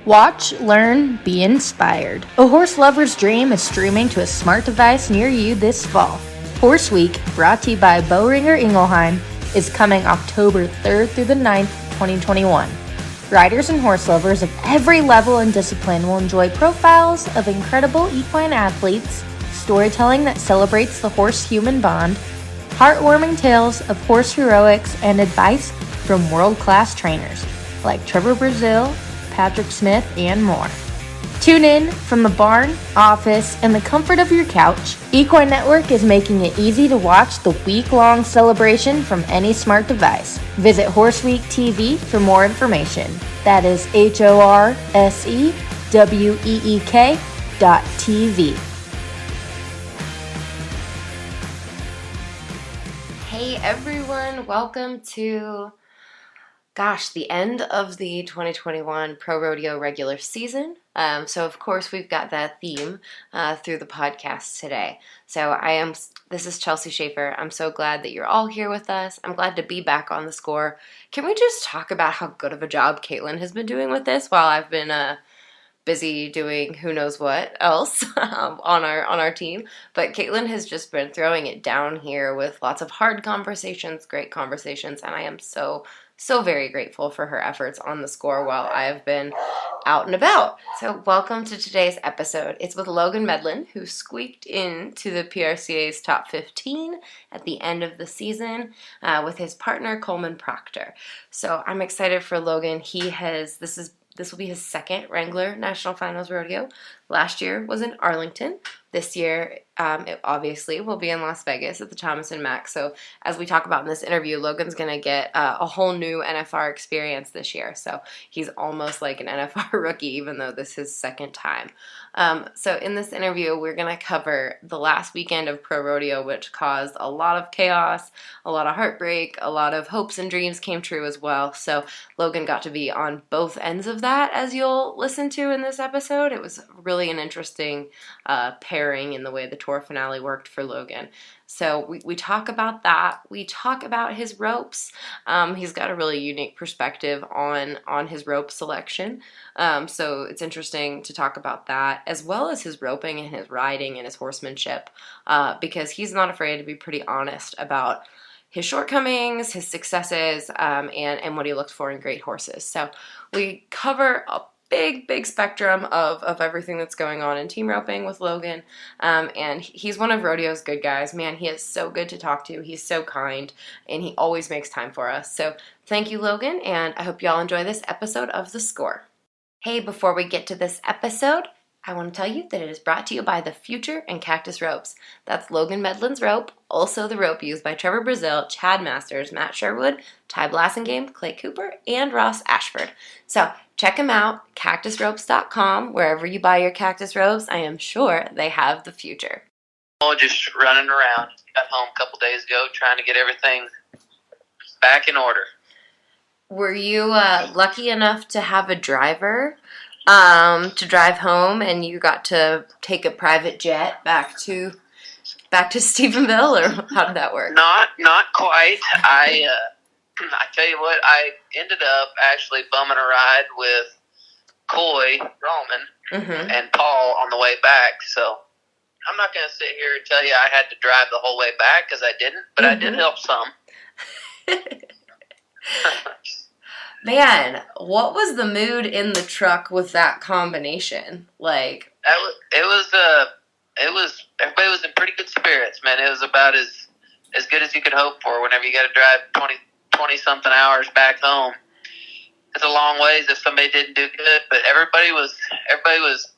Watch, learn, be inspired. A horse lover's dream is streaming to a smart device near you this fall. Horse Week, brought to you by Boehringer Ingelheim, is coming October 3rd through the 9th, 2021. Riders and horse lovers of every level and discipline will enjoy profiles of incredible equine athletes, storytelling that celebrates the horse-human bond, heartwarming tales of horse heroics, and advice from world-class trainers like Trevor Brazile, Patrick Smith, and more. Tune in from the barn, office, and the comfort of your couch. Equine Network is making it easy to watch the week-long celebration from any smart device. Visit Horse Week TV for more information. That is HORSEWEEK.TV. Hey everyone, welcome to the end of the 2021 Pro Rodeo regular season. So of course we've got that theme through the podcast today. This is Chelsea Schaefer. I'm so glad that you're all here with us. I'm glad to be back on the score. Can we just talk about how good of a job Caitlin has been doing with this while I've been busy doing who knows what else on our team? But Caitlin has just been throwing it down here with lots of hard conversations, great conversations, and I am so very grateful for her efforts on the score while I have been out and about. So welcome to today's episode. It's with Logan Medlin, who squeaked into the PRCA's top 15 at the end of the season with his partner Coleman Proctor. So I'm excited for Logan. This will be his second Wrangler National Finals Rodeo. Last year was in Arlington. This year, it obviously will be in Las Vegas at the Thomas & Mack. So as we talk about in this interview, Logan's going to get a whole new NFR experience this year. So he's almost like an NFR rookie, even though this is his second time. So in this interview, we're going to cover the last weekend of Pro Rodeo, which caused a lot of chaos, a lot of heartbreak, a lot of hopes and dreams came true as well. So Logan got to be on both ends of that, as you'll listen to in this episode. It was really an interesting pairing in the way the tour finale worked for Logan. So we talk about that. We talk about his ropes. He's got a really unique perspective on his rope selection. So it's interesting to talk about that, as well as his roping and his riding and his horsemanship, because he's not afraid to be pretty honest about his shortcomings, his successes, and what he looked for in great horses. So we cover a big spectrum of everything that's going on in team roping with Logan, and he's one of Rodeo's good guys. Man, he is so good to talk to. He's so kind, and he always makes time for us. So thank you, Logan, and I hope y'all enjoy this episode of The Score. Hey, before we get to this episode, I want to tell you that it is brought to you by The Future and Cactus Ropes. That's Logan Medlin's rope, also the rope used by Trevor Brazile, Chad Masters, Matt Sherwood, Ty Blassingame, Clay Cooper, and Ross Ashford. So check them out, cactusropes.com. Wherever you buy your cactus ropes, I am sure they have The Future. Oh, just running around. Got home a couple days ago trying to get everything back in order. Were you lucky enough to have a driver to drive home, and you got to take a private jet back to Stephenville, or how did that work? Not quite. I tell you what, I ended up actually bumming a ride with Coy Roman and Paul on the way back. So I'm not going to sit here and tell you I had to drive the whole way back, because I didn't, but I did help some. Man, what was the mood in the truck with that combination? Like, everybody was in pretty good spirits, man. It was about as good as you could hope for whenever you got to drive 20 something hours back home. It's a long ways if somebody didn't do good, but everybody was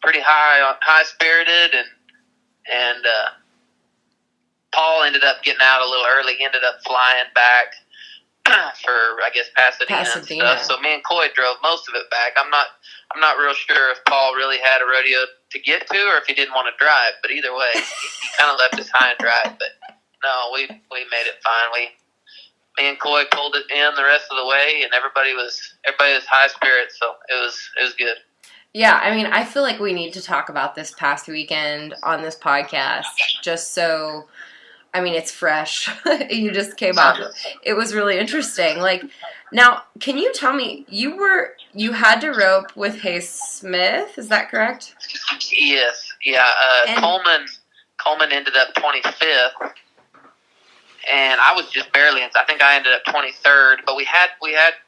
pretty high spirited, and Paul ended up getting out a little early. He ended up flying back for, I guess, Pasadena and stuff. So me and Coy drove most of it back. I'm not real sure if Paul really had a rodeo to get to, or if he didn't want to drive. But either way, he kind of left us high and dry. But no, we made it fine. Me and Coy pulled it in the rest of the way, and everybody was high spirits. So it was good. Yeah, I mean, I feel like we need to talk about this past weekend on this podcast, just so I mean, it's fresh. You just came off. It was really interesting. Like, now, can you tell me, you had to rope with Hayes Smith, is that correct? Yes, yeah. Coleman ended up 25th, and I was just barely in. I think I ended up 23rd, but we had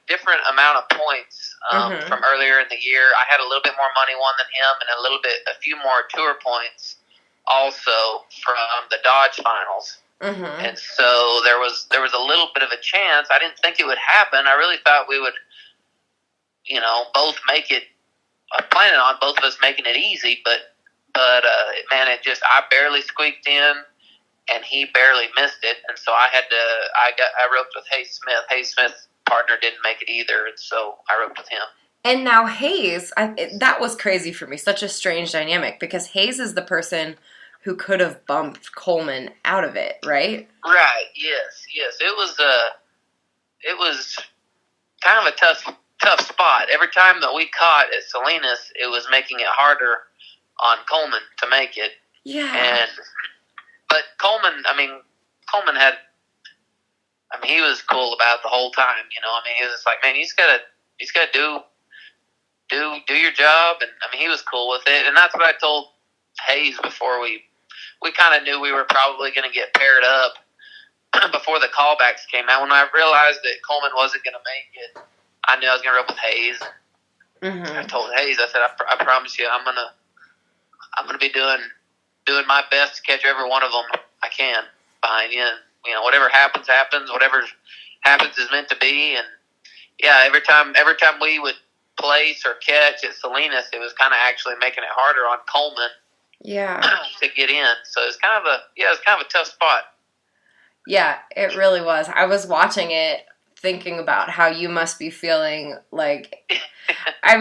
different amount of points from earlier in the year. I had a little bit more money won than him, and a few more tour points also from the Dodge finals. And so there was a little bit of a chance. I didn't think it would happen. I really thought we would, both make it. I was planning on both of us making it easy, but man, I barely squeaked in, and he barely missed it, and so I roped with Hayes Smith. Hayes Smith's partner didn't make it either, and so I roped with him. And now Hayes, that was crazy for me. Such a strange dynamic, because Hayes is the person who could have bumped Coleman out of it, right? Right. Yes. It was kind of a tough spot. Every time that we caught at Salinas, it was making it harder on Coleman to make it. Yeah. But Coleman had. He was cool about it the whole time. He was just like, man, you just gotta do your job, and he was cool with it, and that's what I told Hayes before we kind of knew we were probably going to get paired up before the callbacks came out. When I realized that Coleman wasn't going to make it, I knew I was going to rope with Hayes. I told Hayes, I said, I promise you, I'm gonna be doing my best to catch every one of them I can behind you. And, whatever happens, whatever happens is meant to be. And yeah, every time we would place or catch at Salinas, it was kind of actually making it harder on Coleman. Yeah. To get in. So it's kind of a tough spot. Yeah, it really was. I was watching it thinking about how you must be feeling like I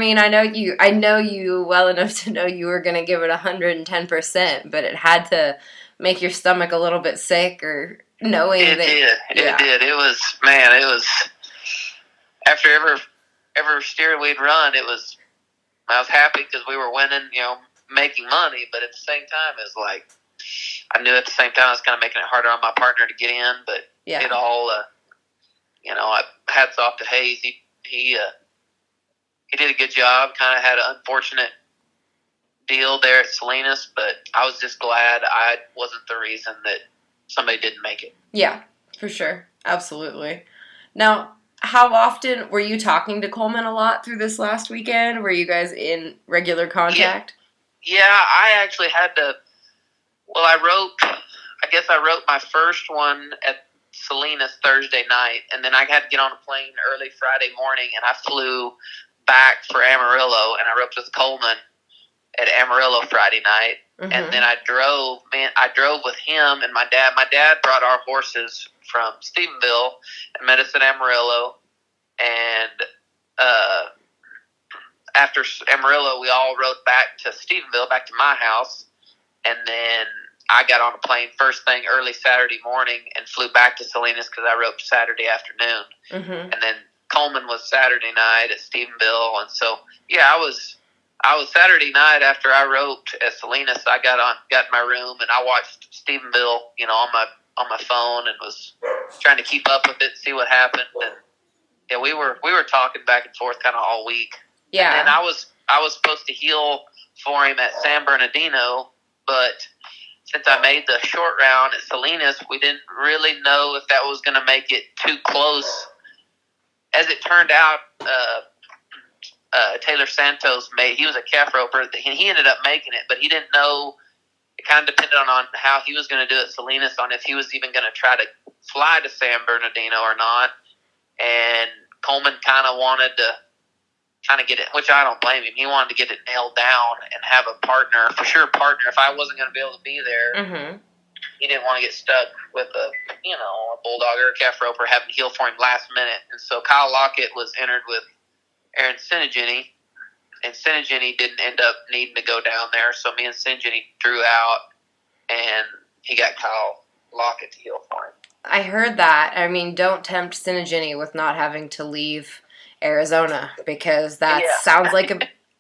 know you well enough to know you were going to give it 110%, but it had to make your stomach a little bit sick, or knowing it did. It was after every steer we'd run, I was happy because we were winning, making money, but at the same time, it's like I knew at the same time I was kind of making it harder on my partner to get in. But it all, hats off to Hayes. He did a good job. Kind of had an unfortunate deal there at Salinas, but I was just glad I wasn't the reason that somebody didn't make it. Yeah, for sure, absolutely. Now, how often were you talking to Coleman a lot through this last weekend? Were you guys in regular contact? Yeah, I actually had to. Well, I wrote my first one at Salinas Thursday night, and then I had to get on a plane early Friday morning, and I flew back for Amarillo, and I roped with Coleman at Amarillo Friday night, and then I drove with him and my dad. My dad brought our horses from Stephenville and met us at Amarillo, and after Amarillo, we all rode back to Stephenville, back to my house, and then I got on a plane first thing early Saturday morning and flew back to Salinas because I roped Saturday afternoon, and then Coleman was Saturday night at Stephenville, and so I was Saturday night after I roped at Salinas. I got in my room and I watched Stephenville, on my phone, and was trying to keep up with it, see what happened, and we were talking back and forth kind of all week. Yeah. And then I was supposed to heel for him at San Bernardino, but since I made the short round at Salinas, we didn't really know if that was going to make it too close. As it turned out, Taylor Santos he was a calf roper. He ended up making it, but he didn't know. It kind of depended on how he was going to do at Salinas, on if he was even going to try to fly to San Bernardino or not. And Coleman kind of wanted to get it, which I don't blame him. He wanted to get it nailed down and have a partner, for sure partner. If I wasn't going to be able to be there, he didn't want to get stuck with a bulldog or a calf roper having to heel for him last minute. And so Kyle Lockett was entered with Aaron Sinigini, and Sinigini didn't end up needing to go down there. So me and Sinigini drew out, and he got Kyle Lockett to heel for him. I heard that. I mean, don't tempt Sinigini with not having to leave Arizona, because that sounds like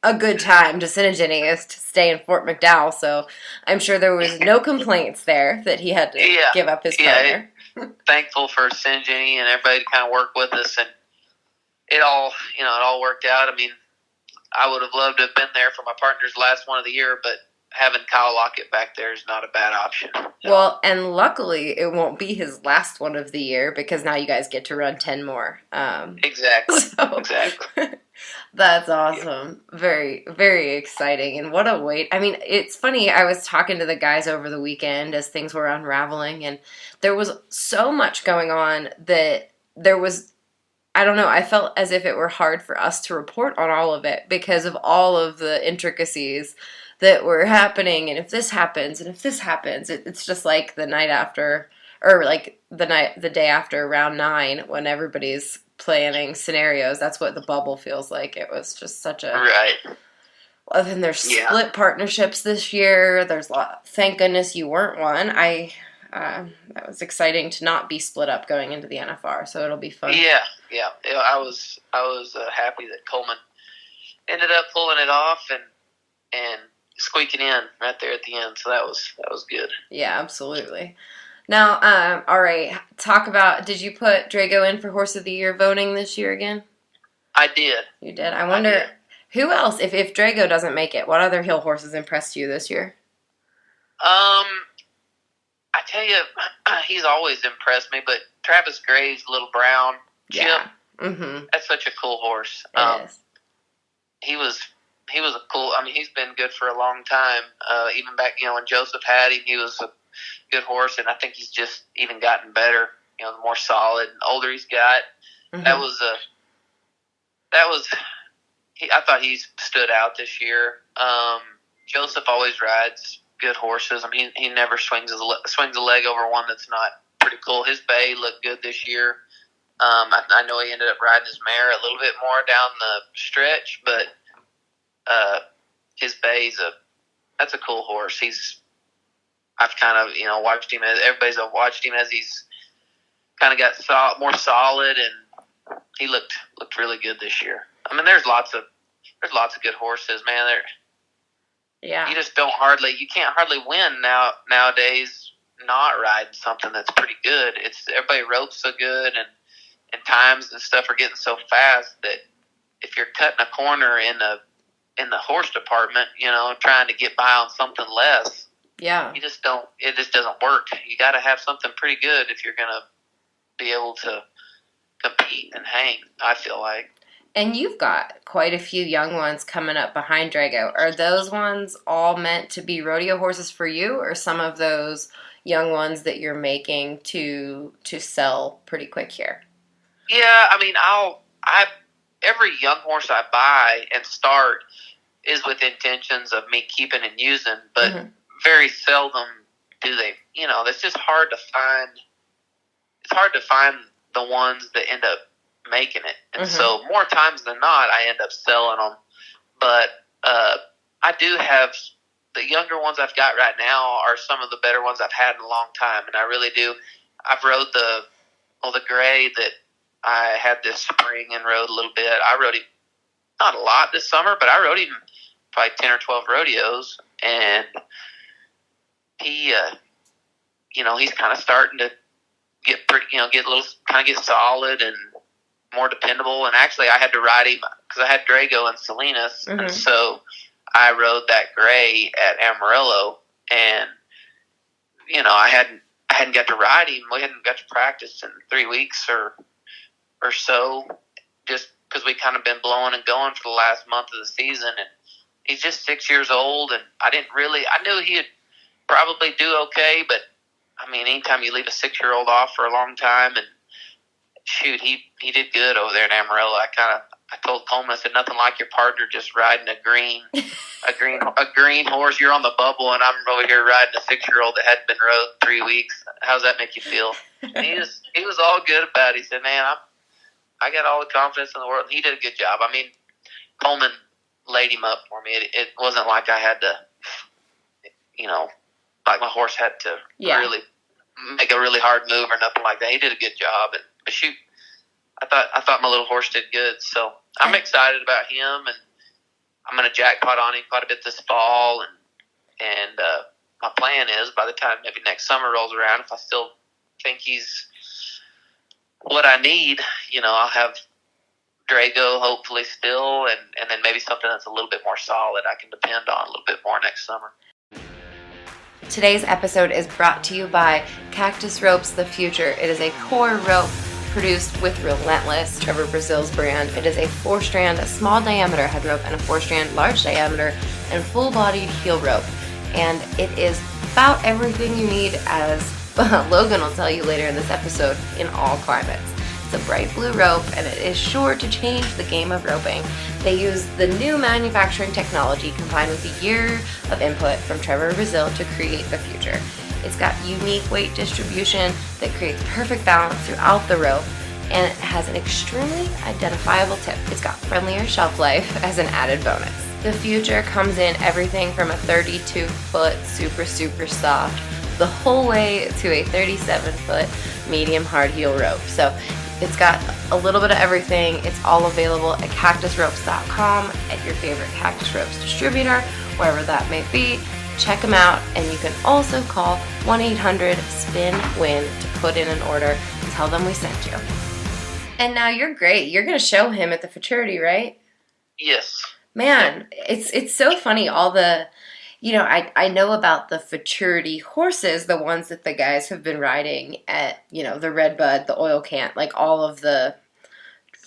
a good time to Syngenius to stay in Fort McDowell, so I'm sure there was no complaints there that he had to give up his partner. Thankful for Syngeni and everybody to kind of work with us, and it all worked out. I mean, I would have loved to have been there for my partner's last one of the year, but having Kyle Lockett back there is not a bad option. Well, and luckily it won't be his last one of the year because now you guys get to run 10 more. Exactly. Exactly. That's awesome. Yeah. Very, very exciting. And what a wait. I mean, it's funny. I was talking to the guys over the weekend as things were unraveling, and there was so much going on that there was, I don't know, I felt as if it were hard for us to report on all of it because of all of the intricacies that were happening. And if this happens, and if this happens, it's just like the night after, or like the day after round 9 when everybody's planning scenarios. That's what the bubble feels like. It was just such a... Right. Well, then there's split partnerships this year. There's a lot... Thank goodness you weren't one. That was exciting to not be split up going into the NFR, so it'll be fun. Yeah. I was happy that Coleman ended up pulling it off and squeaking in right there at the end. So that was good. Yeah, absolutely. Now, all right, talk about, did you put Drago in for Horse of the Year voting this year again? I did. You did? I wonder, who else, if Drago doesn't make it, what other hill horses impressed you this year? I tell you, he's always impressed me, but Travis Graves, Little Brown, Chip, that's such a cool horse. It is. He was a cool, I mean, he's been good for a long time. Even back, when Joseph had him, he was a good horse, and I think he's just even gotten better, the more solid and older he's got. I thought he stood out this year. Joseph always rides good horses. I mean, he never swings a leg over one that's not pretty cool. His bay looked good this year. I know he ended up riding his mare a little bit more down the stretch, but his bay's that's a cool horse. I've kind of watched him everybody's watched him as he's kind of got more solid, and he looked really good this year. I mean, there's lots of good horses, man. You just you can't hardly win nowadays not riding something that's pretty good. Everybody ropes so good, and times and stuff are getting so fast that if you're cutting a corner in the horse department, trying to get by on something less, it just doesn't work. You got to have something pretty good if you're going to be able to compete and hang, I feel like. And you've got quite a few young ones coming up behind Drago. Are those ones all meant to be rodeo horses for you, or some of those young ones that you're making to sell pretty quick here? Yeah, I mean, every young horse I buy and start is with intentions of me keeping and using, but very seldom do they. It's just hard to find. It's hard to find the ones that end up making it, and so more times than not, I end up selling them. But I do have the younger ones I've got right now are some of the better ones I've had in a long time, and I really do. I've rode the gray that I had this spring and rode a little bit. I rode him not a lot this summer, but I rode him probably 10 or 12 rodeos, and he, he's kind of starting to get pretty, get solid and more dependable. And actually, I had to ride him because I had Drago in Salinas, and so I rode that gray at Amarillo, and I hadn't got to ride him. We hadn't got to practice in 3 weeks or so, just because we kind of been blowing and going for the last month of the season, and he's just 6 years old, and I knew he'd probably do okay, but I mean, anytime you leave a 6-year-old off for a long time, and shoot, he did good over there in Amarillo. I told Coleman, I said, nothing like your partner just riding a green horse. You're on the bubble, and I'm over here riding a 6-year-old that hadn't been rode 3 weeks. How's that make you feel? And he was all good about it. He said, man, I got all the confidence in the world. And he did a good job. I mean, Coleman laid him up for me. It wasn't like I had to, like my horse had to really make a really hard move or nothing like that. He did a good job. But shoot, I thought my little horse did good. So I'm excited about him, and I'm going to jackpot on him quite a bit this fall, and my plan is by the time maybe next summer rolls around, if I still think he's what I need, I'll have Drago hopefully still, and then maybe something that's a little bit more solid I can depend on a little bit more next summer. Today's episode is brought to you by Cactus Ropes The Future. It is a core rope produced with Relentless, Trevor Brazil's brand. It is a 4-strand, small diameter head rope and a 4-strand, large diameter and full-bodied heel rope. And it is about everything you need, as Logan will tell you later in this episode, in all climates. It's a bright blue rope, and it is sure to change the game of roping. They use the new manufacturing technology combined with a year of input from Trevor Brazil to create the future. It's got unique weight distribution that creates perfect balance throughout the rope, and it has an extremely identifiable tip. It's got friendlier shelf life as an added bonus. The Future comes in everything from a 32-foot super soft the whole way to a 37-foot medium hard heel rope. So it's got a little bit of everything. It's all available at cactusropes.com, at your favorite Cactus Ropes distributor, wherever that may be. Check them out, and you can also call 1-800-SPIN-WIN to put in an order and tell them we sent you. And now you're great. You're going to show him at the futurity, right? Yes. Man, it's so funny. All the, I know about the futurity horses, the ones that the guys have been riding at, the Redbud, the Oil Cant, like all of the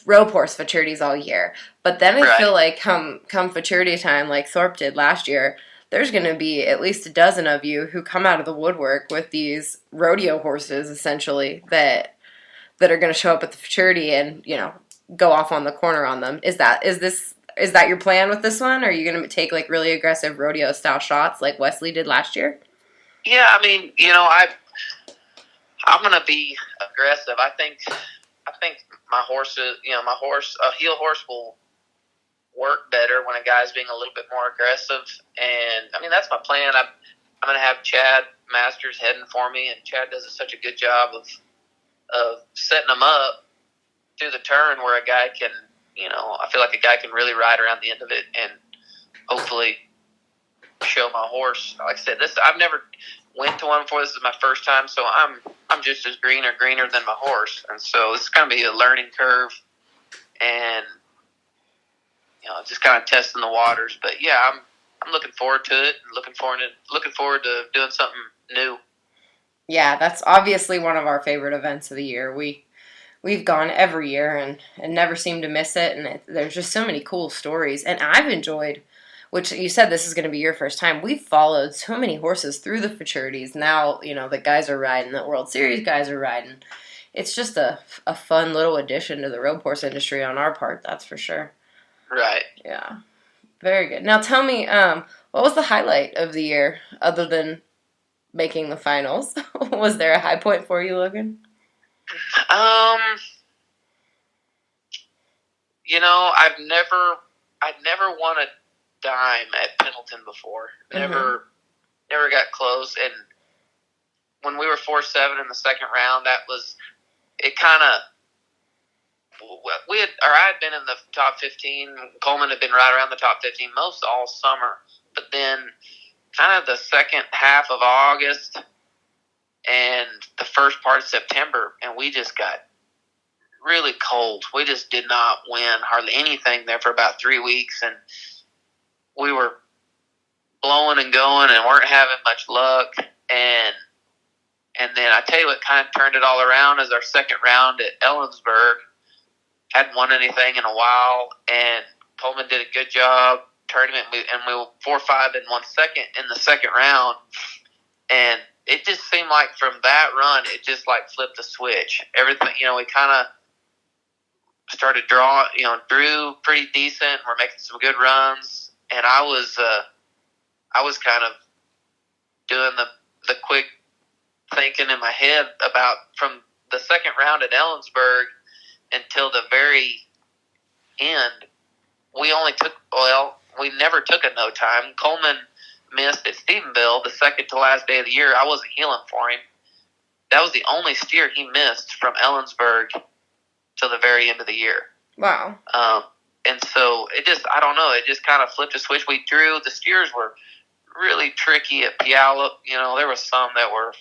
rope horse futurities all year. But then I feel like come futurity time, like Thorpe did last year, there's going to be at least a dozen of you who come out of the woodwork with these rodeo horses, essentially, that are going to show up at the futurity and, go off on the corner on them. Is that your plan with this one? Or are you going to take like really aggressive rodeo style shots like Wesley did last year? Yeah, I mean, I'm going to be aggressive. I think my horses, a heel horse will work better when a guy's being a little bit more aggressive, and I mean that's my plan. I'm going to have Chad Masters heading for me, and Chad does such a good job of setting them up through the turn where a guy can, I feel like a guy can really ride around the end of it and hopefully show my horse. Like I said, I've never went to one before. This is my first time, so I'm just as greener than my horse, and so this is going to be a learning curve, and just kind of testing the waters. But yeah, I'm looking forward to it. And looking forward to doing something new. Yeah, that's obviously one of our favorite events of the year. We've gone every year and never seem to miss it. And there's just so many cool stories. And I've enjoyed, which you said this is going to be your first time. We've followed so many horses through the futurities. Now, the guys are riding, the World Series guys are riding. It's just a fun little addition to the rope horse industry on our part, that's for sure. Right. Yeah. Very good. Now tell me, what was the highlight of the year other than making the finals? Was there a high point for you, Logan? I'd never won a dime at Pendleton before. Never got close. And when we were 4-7 in the second round, I had been in the top 15. Coleman had been right around the top 15 most all summer. But then kind of the second half of August and the first part of September, and we just got really cold. We just did not win hardly anything there for about 3 weeks, and we were blowing and going and weren't having much luck. And then I tell you what kind of turned it all around is our second round at Ellensburg. Hadn't won anything in a while, and Coleman did a good job tournament, and we were 4-5 and 1 second in the second round, and it just seemed like from that run, it just like flipped the switch. Everything, we kind of started drawing, drew pretty decent. We're making some good runs, and I was kind of doing the quick thinking in my head about from the second round at Ellensburg until the very end. We never took a no time. Coleman missed at Stephenville the second to last day of the year. I wasn't healing for him. That was the only steer he missed from Ellensburg till the very end of the year. Wow. And so I don't know, it just kind of flipped a switch. We drew, the steers were really tricky at Puyallup. There was some that were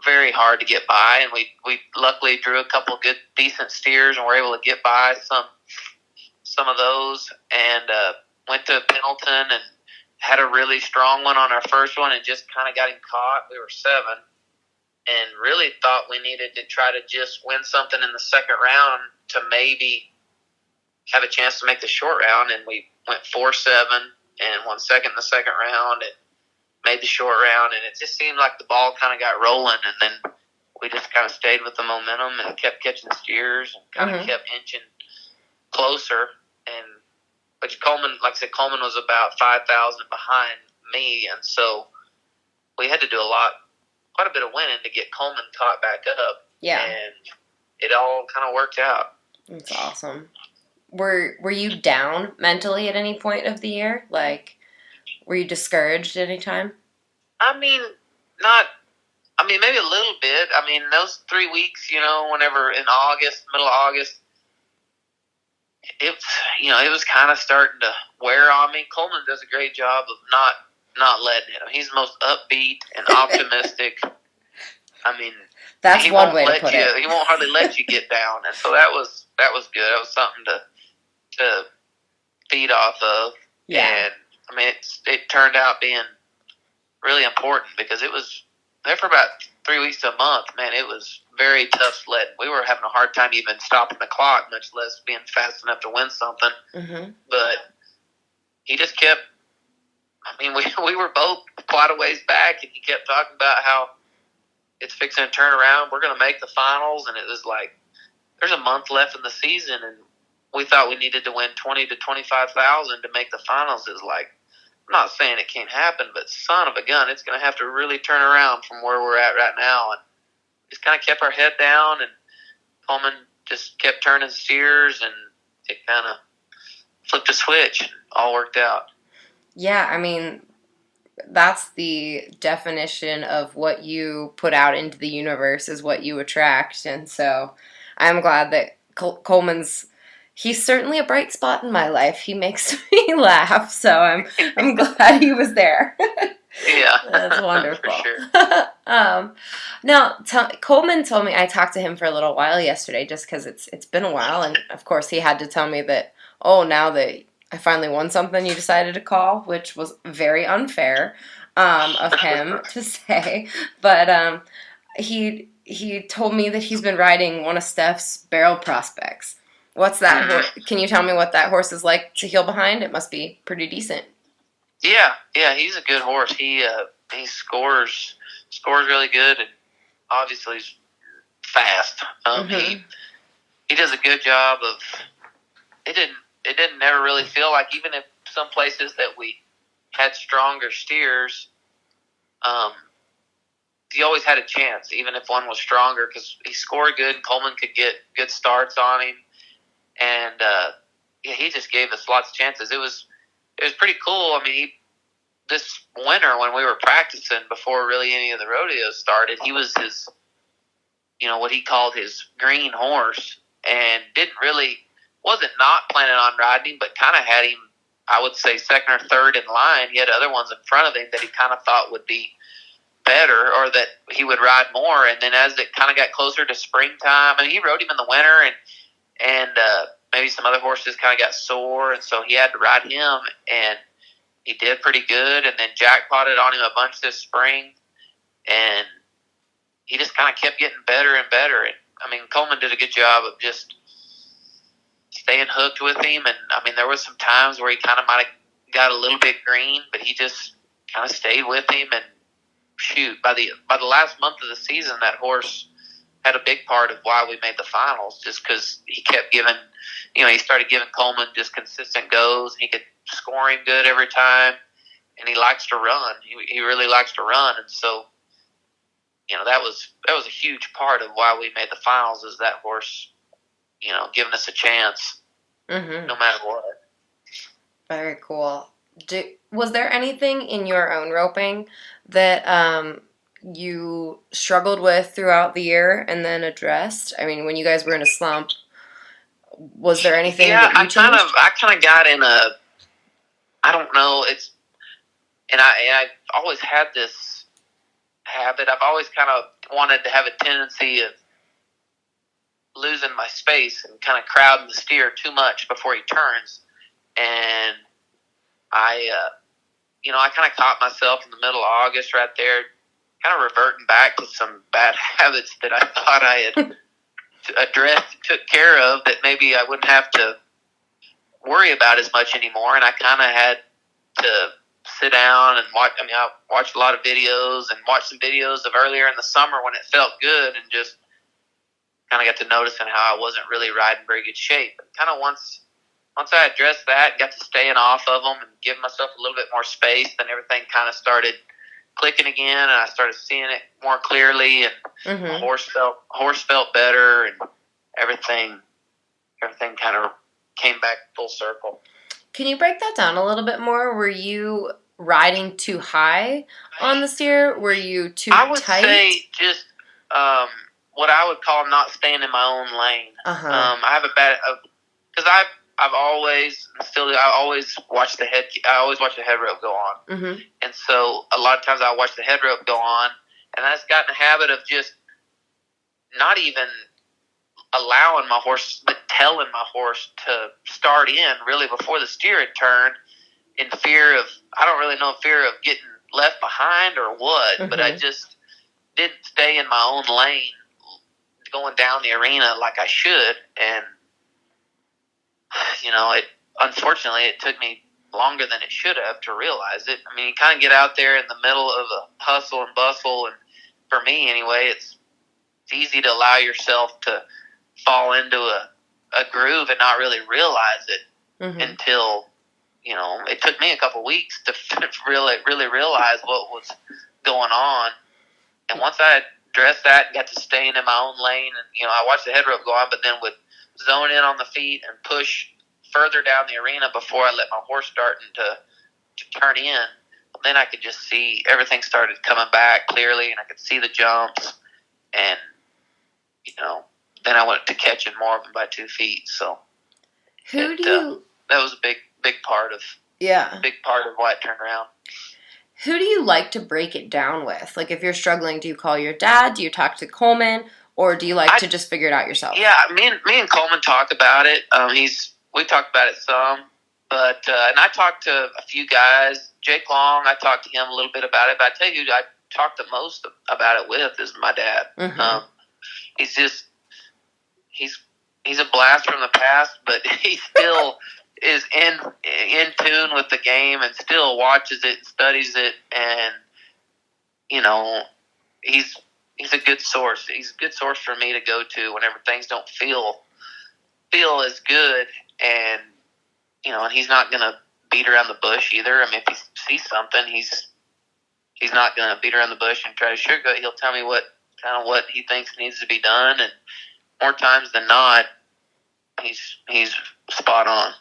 very hard to get by, and we luckily drew a couple good, decent steers and were able to get by some of those, and went to Pendleton and had a really strong one on our first one and just kind of got him caught. We were 7 and really thought we needed to try to just win something in the second round to maybe have a chance to make the short round, and we went 4-7 and won second in the second round and made the short round, and it just seemed like the ball kind of got rolling, and then we just kind of stayed with the momentum and kept catching steers and kind of kept inching closer. And which Coleman, like I said, Coleman was about 5,000 behind me, and so we had to do quite a bit of winning to get Coleman caught back up. Yeah, and it all kind of worked out. That's awesome. Were you down mentally at any point of the year? Like, were you discouraged at any time? Maybe a little bit. Those 3 weeks, whenever in August, middle of August, it was kind of starting to wear on me. Coleman does a great job of not letting it. He's the most upbeat and optimistic. That's one way to put it. He won't hardly let you get down, and so that was good. That was something to feed off of. Yeah. And it turned out being really important because it was there for about 3 weeks to a month. Man, it was very tough sledding. We were having a hard time even stopping the clock, much less being fast enough to win something. Mm-hmm. But he just kept. We were both quite a ways back, and he kept talking about how it's fixing to turn around. We're going to make the finals, and it was like there's a month left in the season, and we thought we needed to win 20 to 25,000 to make the finals. Is like, I'm not saying it can't happen, but son of a gun, it's going to have to really turn around from where we're at right now. And just kind of kept our head down, and Coleman just kept turning steers, and it kind of flipped a switch. And all worked out. Yeah, that's the definition of what you put out into the universe is what you attract. And so I'm glad that Coleman's, he's certainly a bright spot in my life. He makes me laugh. So I'm glad he was there. Yeah. That's wonderful. For sure. Now, Coleman told me, I talked to him for a little while yesterday just because it's been a while. And of course he had to tell me that, now that I finally won something, you decided to call, which was very unfair of him to say. But he told me that he's been riding one of Steph's barrel prospects. What's that horse? Can you tell me what that horse is like to heel behind? It must be pretty decent. Yeah, he's a good horse. He scores really good, and obviously he's fast. He does a good job of. It didn't never really feel like, even if some places that we had stronger steers, he always had a chance, even if one was stronger, because he scored good. And Coleman could get good starts on him, and he just gave us lots of chances. It was pretty cool. This winter when we were practicing before really any of the rodeos started, he was his, what he called his green horse, and wasn't not planning on riding him, but kind of had him, I would say, second or third in line. He had other ones in front of him that he kind of thought would be better or that he would ride more. And then as it kind of got closer to springtime, he rode him in the winter, and maybe some other horses kind of got sore, and so he had to ride him, and he did pretty good. And then jackpotted on him a bunch this spring, and he just kind of kept getting better and better. And Coleman did a good job of just staying hooked with him, and there was some times where he kind of might have got a little bit green, but he just kind of stayed with him. And shoot, by the last month of the season, that horse had a big part of why we made the finals, just because he kept giving, he started giving Coleman just consistent goes, and he could score him good every time, and he likes to run. He really likes to run, and so that was a huge part of why we made the finals, is that horse giving us a chance, no matter what. Very cool. Was there anything in your own roping that you struggled with throughout the year and then addressed? When you guys were in a slump, Was there anything Yeah, that you changed? I kind of got in a, I don't know, and I always had this habit. I've always kind of wanted to have a tendency of losing my space and kind of crowding the steer too much before he turns. And I kind of caught myself in the middle of August right there, kind of reverting back to some bad habits that I thought I had addressed and took care of, that maybe I wouldn't have to worry about as much anymore. And I kind of had to sit down and watch. I mean, I watched a lot of videos and watched some videos of earlier in the summer when it felt good, and just kind of got to noticing how I wasn't really riding very good shape. And kind of once I addressed that, got to staying off of them and give myself a little bit more space, then everything kind of started clicking again, and I started seeing it more clearly, and the horse felt better, and everything kind of came back full circle. Can you break that down a little bit more? Were you riding too high on the steer? Were you too tight? I would say just what I would call not staying in my own lane. I have a bad, because I've always still do. I always watch the head rope go on, and so a lot of times I watch the head rope go on, and I just got in the habit of just not even allowing my horse, but telling my horse to start in really before the steer had turned, in fear of, I don't really know, fear of getting left behind or what, but I just didn't stay in my own lane going down the arena like I should. And unfortunately it took me longer than it should have to realize it. I mean, you kind of get out there in the middle of a hustle and bustle, and for me anyway, it's easy to allow yourself to fall into a groove and not really realize it until, it took me a couple weeks to really realize what was going on. And once I addressed that and got to staying in my own lane, and, I watched the head rope go on, but then would zone in on the feet and push further down the arena before I let my horse starting to turn in, then I could just see everything started coming back clearly, and I could see the jumps, and, then I went to catching more of them by 2 feet. So that was a big part of why it turned around. Who do you like to break it down with? Like, if you're struggling, do you call your dad? Do you talk to Coleman? Or do you like to just figure it out yourself? Yeah, me and Coleman talk about it. We talked about it some, but and I talked to a few guys. Jake Long, I talked to him a little bit about it. But I tell you, I talked the most about it with is my dad. He's a blast from the past, but he still is in tune with the game and still watches it, studies it, and he's a good source. He's a good source for me to go to whenever things don't feel as good, and and he's not gonna beat around the bush either. I mean, if he sees something, he's not gonna beat around the bush and try to sugarcoat. He'll tell me what he thinks needs to be done, and more times than not, he's spot on.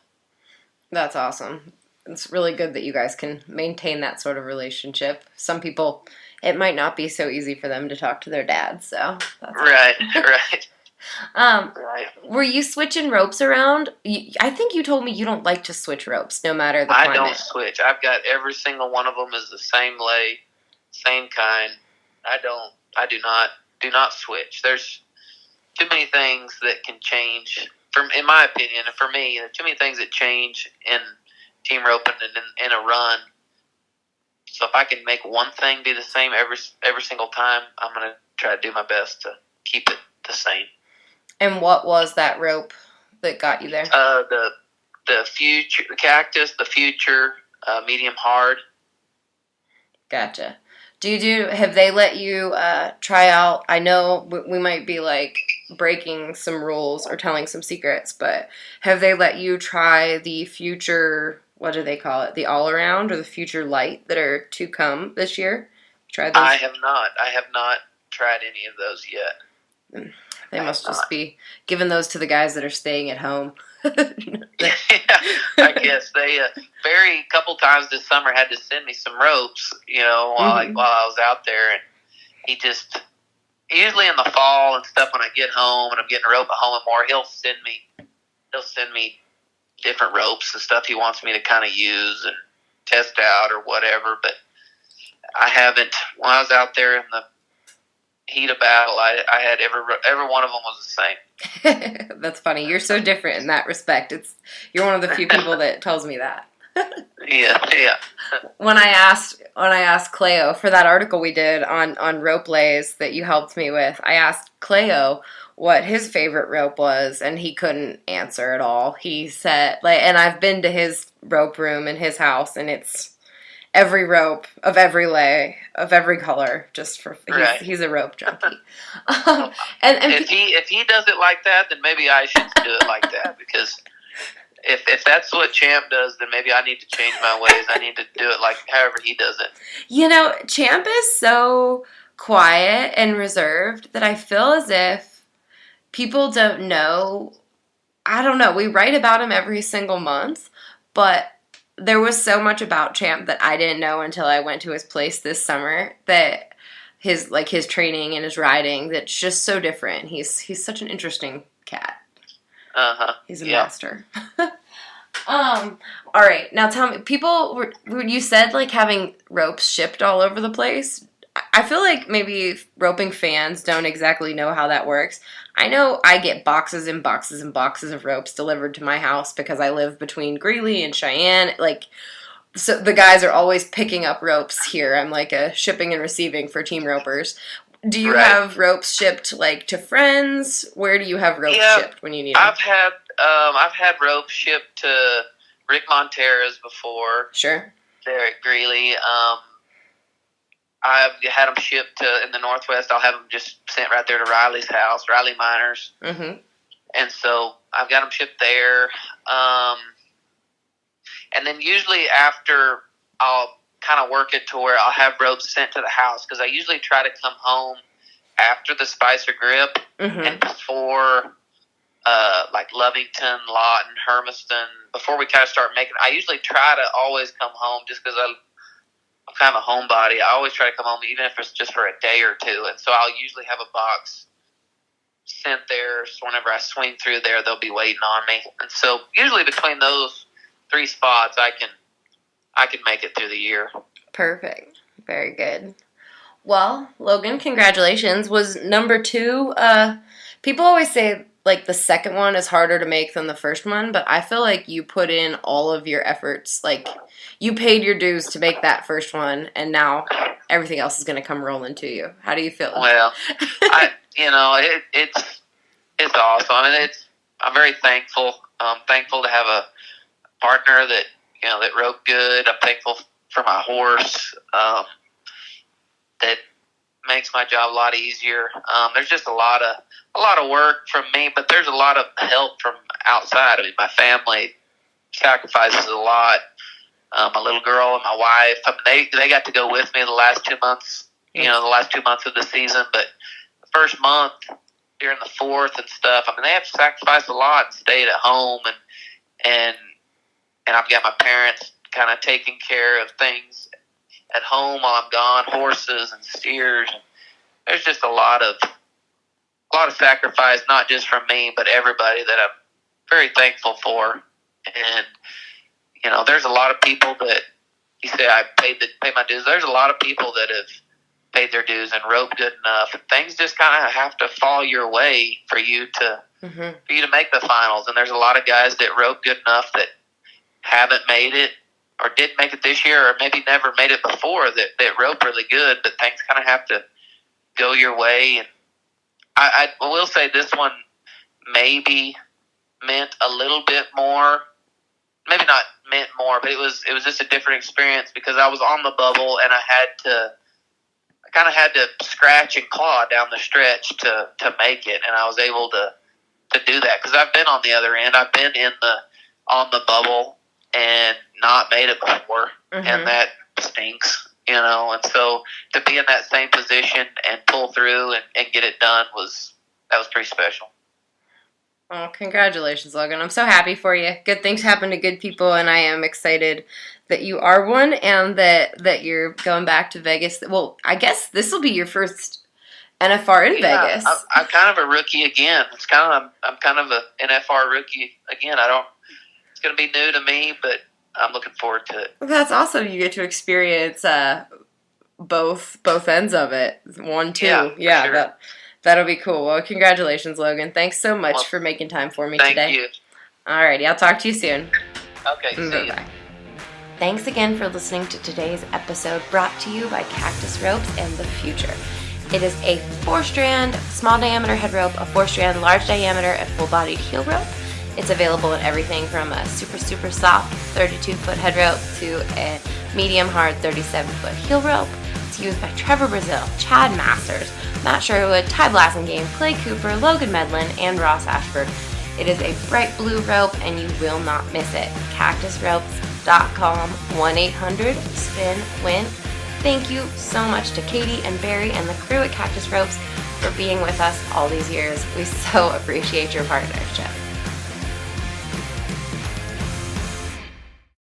That's awesome. It's really good that you guys can maintain that sort of relationship. Some people, it might not be so easy for them to talk to their dads, so that's right. Right. Were you switching ropes around? I think you told me you don't like to switch ropes, no matter the climate. I don't switch. I've got every single one of them is the same lay, same kind. I do not switch. There's too many things that can change. In my opinion, and for me, there are too many things that change in team roping and in a run. So if I can make one thing be the same every single time, I'm going to try to do my best to keep it the same. And what was that rope that got you there? The future, the cactus, the future, medium hard. Gotcha. Have they let you try out? I know we might be like breaking some rules or telling some secrets, but have they let you try the future, what do they call it? The all around or the future light that are to come this year? Try those? I have not tried any of those yet. They must just be giving those to the guys that are staying at home. Yeah, I guess they a couple times this summer had to send me some ropes, while I was out there, and he just usually in the fall and stuff when I get home and I'm getting a rope at home and more, he'll send me he'll send me different ropes and stuff he wants me to kind of use and test out or whatever. But I haven't. When I was out there in the heat of battle, I had every one of them was the same. That's funny. You're so different in that respect. You're one of the few people that tells me that. Yeah. When I asked Cleo for that article we did on rope lays that you helped me with, I asked Cleo what his favorite rope was, and he couldn't answer at all. He said, and I've been to his rope room in his house, and it's every rope of every lay of every color. He's a rope junkie. And if he does it like that, then maybe I should do it like that, because if that's what Champ does, then maybe I need to change my ways. I need to do it like however he does it. Champ is so quiet and reserved that I feel as if people don't know. I don't know. We write about him every single month, but there was so much about Champ that I didn't know until I went to his place this summer, that his training and his riding, that's just so different. He's such an interesting cat. He's a master. All right. Now tell me, you said having ropes shipped all over the place. I feel like maybe roping fans don't exactly know how that works. I know I get boxes and boxes and boxes of ropes delivered to my house because I live between Greeley and Cheyenne. So the guys are always picking up ropes here. I'm like a shipping and receiving for team ropers. Do you have ropes shipped to friends? Where do you have ropes shipped when you need them? I've had ropes shipped to Rick Montera's before. Sure. There at Greeley. I've had them shipped in the Northwest. I'll have them just sent right there to Riley's house, Riley Miners. Mm-hmm. And so I've got them shipped there. And then usually after, I'll kind of work it to where I'll have ropes sent to the house, because I usually try to come home after the Spicer Grip and before Lovington, Lawton, Hermiston, before we kind of start making. I usually try to always come home just because I'm kind of a homebody. I always try to come home, even if it's just for a day or two. And so I'll usually have a box sent there. So whenever I swing through there, they'll be waiting on me. And so usually between those 3 spots, I can make it through the year. Perfect. Very good. Well, Logan, congratulations. Was number 2, people always say the second one is harder to make than the first one, but I feel like you put in all of your efforts. You paid your dues to make that first one, and now everything else is going to come rolling to you. How do you feel? Well, it's awesome. I mean, I'm very thankful. I'm thankful to have a partner that rode good. I'm thankful for my horse. That makes my job a lot easier. There's just a lot of work from me, but there's a lot of help from outside. I mean, my family sacrifices a lot. My little girl and my wife, they got to go with me the last 2 months, the last 2 months of the season. But the first month, during the 4th and stuff, I mean, they have to sacrifice a lot and stayed at home. And I've got my parents kind of taking care of things at home while I'm gone, horses and steers. And there's just a lot of sacrifice, not just from me, but everybody, that I'm very thankful for. And there's a lot of people that you say I paid my dues. There's a lot of people that have paid their dues and rode good enough, and things just kind of have to fall your way for you to make the finals. And there's a lot of guys that rode good enough that haven't made it, or didn't make it this year, or maybe never made it before, that rode really good, but things kind of have to go your way. And I will say this one maybe meant a little bit more. Maybe not meant more, but it was just a different experience, because I was on the bubble and I kind of had to scratch and claw down the stretch to make it, and I was able to do that because I've been on the other end. I've been on the bubble and not made it before, and that stinks, And so to be in that same position and pull through and get it done was pretty special. Oh, congratulations, Logan. I'm so happy for you. Good things happen to good people, and I am excited that you are one and that you're going back to Vegas. Well, I guess this will be your first NFR in Vegas. I'm kind of a rookie again. I'm kind of a NFR rookie again. It's going to be new to me, but I'm looking forward to it. Well, that's awesome. You get to experience both ends of it. 1, 2. Yeah, sure. That'll be cool. Well, congratulations, Logan. Thanks so much for making time for me today. Thank you. Alrighty, I'll talk to you soon. Okay, see you. Thanks again for listening to today's episode, brought to you by Cactus Ropes and the Future. It is a 4-strand, small diameter head rope, a 4-strand, large diameter, and full-bodied heel rope. It's available in everything from a super, super soft 32-foot head rope to a medium hard 37-foot heel rope. It's used by Trevor Brazil, Chad Masters, Matt Sherwood, Ty Blasingame, Clay Cooper, Logan Medlin, and Ross Ashford. It is a bright blue rope, and you will not miss it. CactusRopes.com, 1-800-SPIN-WIN. Thank you so much to Katie and Barry and the crew at Cactus Ropes for being with us all these years. We so appreciate your partnership.